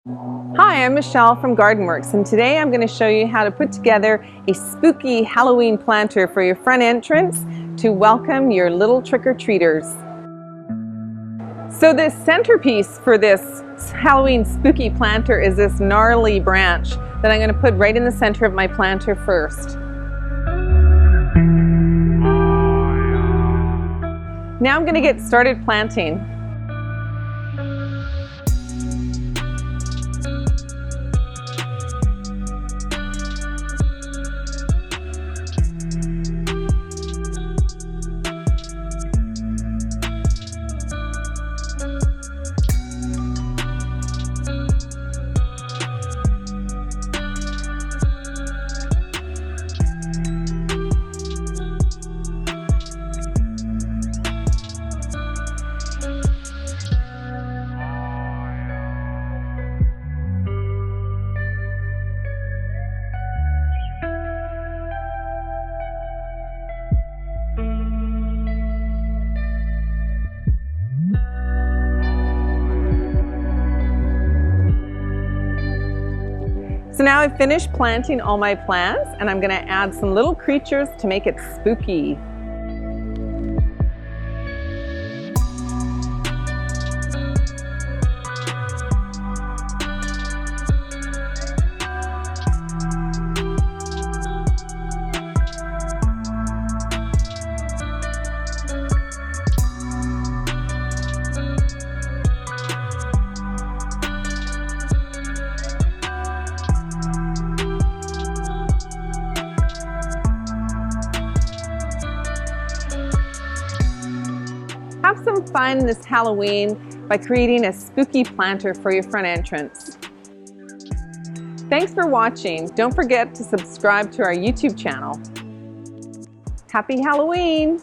Hi, I'm Michelle from GARDENWORKS, and today I'm going to show you how to put together a spooky Halloween planter for your front entrance to welcome your little trick-or-treaters. So the centerpiece for this Halloween spooky planter is this gnarly branch that I'm going to put right in the center of my planter first. Now I'm going to get started planting. So now I've finished planting all my plants, and I'm going to add some little creatures to make it spooky. Have some fun this Halloween by creating a spooky planter for your front entrance. Thanks for watching. Don't forget to subscribe to our YouTube channel. Happy Halloween!